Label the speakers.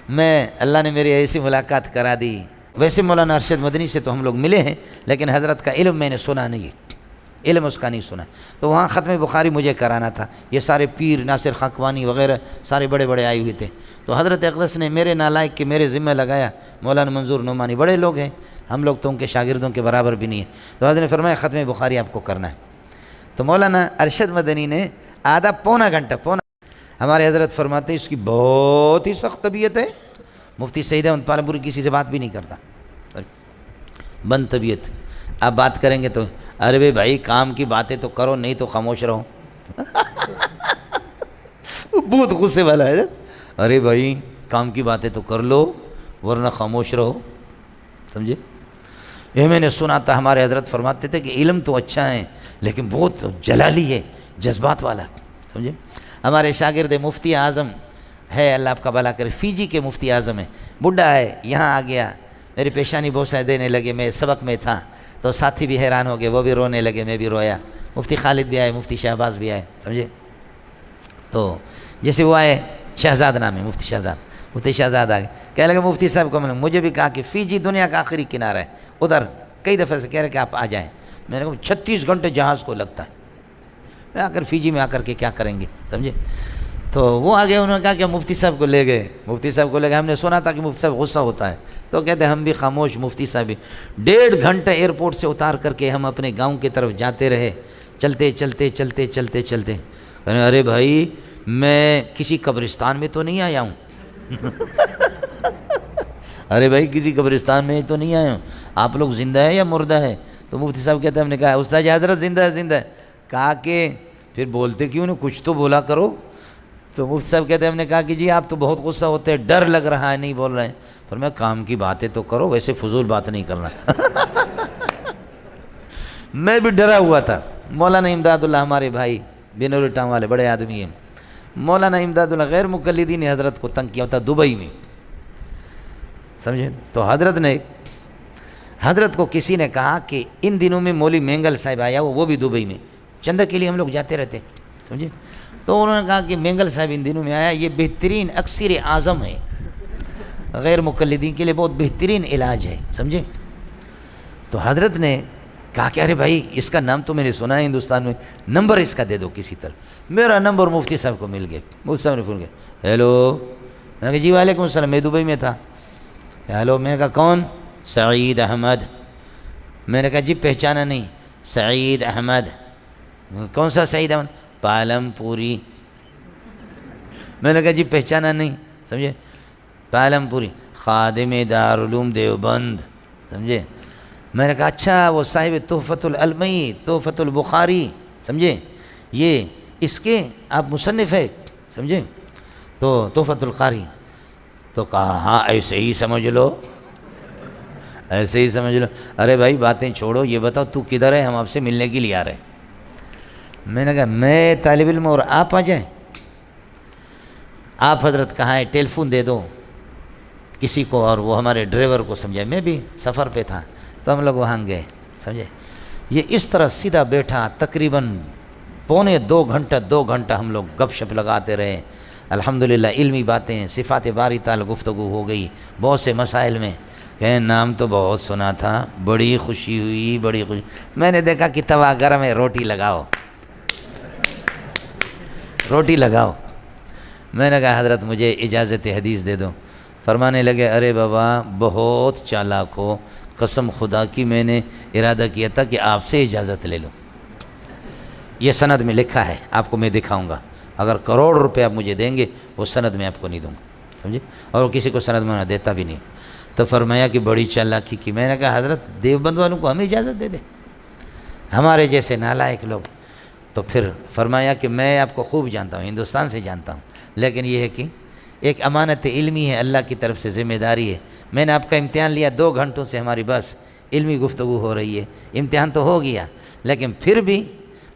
Speaker 1: میں اللہ نے میری ایسی ملاقات کرا دی. ویسے مولانا ارشد مدنی سے تو ہم لوگ ملے ہیں، لیکن حضرت کا علم میں نے سنا نہیں ہے، علم اس کا نہیں سنا. تو وہاں ختم بخاری مجھے کرانا تھا. یہ سارے پیر ناصر خاکوانی وغیرہ سارے بڑے بڑے آئے ہوئے تھے. تو حضرت اقدس نے میرے نالائق کے میرے ذمہ لگایا. مولانا منظور نعمانی بڑے لوگ ہیں، ہم لوگ تو ان کے شاگردوں کے برابر بھی نہیں ہیں. تو حضرت نے فرمایا ختم بخاری آپ کو کرنا ہے. تو مولانا ارشد مدنی نے آدھا پونا گھنٹہ ہمارے حضرت فرماتے اس کی بہت ہی سخت طبیعت ہے. مفتی سعید احمد پالنپوری کسی سے بات بھی نہیں کرتا، بند طبیعت. آپ بات کریں گے تو ارے بھائی کام کی باتیں تو کرو، نہیں تو خاموش رہو. بہت غصے والا ہے. ارے بھائی کام کی باتیں تو کر لو ورنہ خاموش رہو. سمجھے؟ یہ میں نے سنا تھا. ہمارے حضرت فرماتے تھے کہ علم تو اچھا ہے لیکن بہت جلالی ہے، جذبات والا. سمجھے؟ ہمارے شاگرد مفتی اعظم ہے، اللہ آپ کا بھلا کرے، فیجی کے مفتی اعظم ہے، بڈھا ہے. یہاں آ گیا، میری پیشانی بوسہ دینے لگے. میں سبق میں تھا تو ساتھی بھی حیران ہو گئے، وہ بھی رونے لگے، میں بھی رویا. مفتی خالد بھی آئے، مفتی شہباز بھی آئے. سمجھے؟ تو جیسے وہ آئے، شہزاد نام ہے، مفتی شہزاد. مفتی شہزاد آ گئے، کہنے لگے مفتی صاحب کو مجھے بھی کہا کہ فیجی دنیا کا آخری کنارہ ہے، ادھر کئی دفعہ سے کہہ رہے کہ آپ آ جائیں. میں نے کہا 36 گھنٹے جہاز کو لگتا ہے، میں آ کر فیجی میں آ کر کے کیا کریں گے. سمجھے؟ تو وہ آگے انہوں نے کہا کہ مفتی صاحب کو لے گئے. مفتی صاحب کو لے گئے. ہم نے سنا تھا کہ مفتی صاحب غصہ ہوتا ہے، تو کہتے ہیں ہم بھی خاموش. مفتی صاحب بھی 1.5 گھنٹہ ایئرپورٹ سے اتار کر کے ہم اپنے گاؤں کی طرف جاتے رہے، چلتے چلتے چلتے چلتے چلتے. کہنے ارے بھائی میں کسی قبرستان میں تو نہیں آیا ہوں. ارے بھائی کسی قبرستان میں تو نہیں آیا ہوں، آپ لوگ زندہ ہے یا مردہ ہے؟ تو مفتی صاحب کہتے ہیں ہم نے کہا استاد حضرت زندہ ہے زندہ ہے. کہا کہ پھر بولتے کیوں نہیں، کچھ تو بولا کرو. تو مفتی صاحب کہتے ہیں ہم نے کہا کہ جی آپ تو بہت غصہ ہوتے ہیں، ڈر لگ رہا ہے، نہیں بول رہے ہیں. پر میں کام کی باتیں تو کرو، ویسے فضول بات نہیں کرنا. میں بھی ڈرا ہوا تھا. مولانا امداد اللہ ہمارے بھائی بینور ٹام والے بڑے آدمی ہیں. مولانا امداد اللہ غیر مقلدین نے حضرت کو تنگ کیا ہوتا دبئی میں. سمجھے؟ تو حضرت کو کسی نے کہا کہ ان دنوں میں مولوی مینگل صاحب آیا وہ بھی دبئی میں، چندہ کے لیے ہم لوگ جاتے رہتے. سمجھے؟ تو انہوں نے کہا کہ مینگل صاحب ان دنوں میں آیا، یہ بہترین اکثر اعظم ہے، غیر مقلدین کے لیے بہت بہترین علاج ہے. سمجھے؟ تو حضرت نے کہا کہ ارے بھائی اس کا نام تو میں نے سنا ہے ہندوستان میں، نمبر اس کا دے دو کسی طرح. میرا نمبر مفتی صاحب کو مل گیا. مفتی صاحب نے فون کیا، ہیلو. میں نے کہا جی وعلیکم السلام، میں دبئی میں تھا. ہیلو. میں نے کہا کون؟ سعید احمد. میں نے کہا جی پہچانا نہیں. سعید احمد. کون سا سعید احمد؟ پالم پوری. میں نے کہا جی پہچانا نہیں. سمجھے؟ پالم پوری خادم دارالعلوم دیوبند. سمجھے؟ میں نے کہا اچھا وہ صاحب تحفۃ العلمی، تحفۃ البخاری. سمجھے؟ یہ اس کے آپ مصنف ہے. سمجھے؟ تو تحفۃ القاری. تو کہا ہاں ایسے ہی سمجھ لو، ایسے ہی سمجھ لو. ارے بھائی باتیں چھوڑو، یہ بتاؤ تو کدھر ہے، ہم آپ سے ملنے کے لیے آ رہے ہیں. میں نے کہا میں طالب علم اور آپ آ جائیں. آپ حضرت کہاں ہے، ٹیلی فون دے دو کسی کو، اور وہ ہمارے ڈرائیور کو سمجھائے. میں بھی سفر پہ تھا تو ہم لوگ وہاں گئے. سمجھے؟ یہ اس طرح سیدھا بیٹھا تقریباً 2 گھنٹہ ہم لوگ گپ شپ لگاتے رہے. الحمدللہ علمی باتیں، صفات باری تعالی گفتگو ہو گئی بہت سے مسائل میں. کہ نام تو بہت سنا تھا، بڑی خوشی ہوئی، بڑی خوشی. میں نے دیکھا کہ توا گرم ہے، روٹی لگاؤ، روٹی لگاؤ. میں نے کہا حضرت مجھے اجازت حدیث دے دو. فرمانے لگے ارے بابا بہت چالاک ہو، قسم خدا کی میں نے ارادہ کیا تھا کہ آپ سے اجازت لے لوں. یہ سند میں لکھا ہے، آپ کو میں دکھاؤں گا. اگر کروڑ روپے آپ مجھے دیں گے وہ سند میں آپ کو نہیں دوں گا. سمجھے؟ اور وہ کسی کو سند میں دیتا بھی نہیں. تو فرمایا کہ بڑی چالاکی کی. میں نے کہا حضرت دیوبند والوں کو ہمیں اجازت دے دیں، ہمارے جیسے نالائق لوگ. تو پھر فرمایا کہ میں آپ کو خوب جانتا ہوں، ہندوستان سے جانتا ہوں، لیکن یہ ہے کہ ایک امانت علمی ہے، اللہ کی طرف سے ذمہ داری ہے. میں نے آپ کا امتحان لیا، 2 گھنٹوں سے ہماری بس علمی گفتگو ہو رہی ہے. امتحان تو ہو گیا لیکن پھر بھی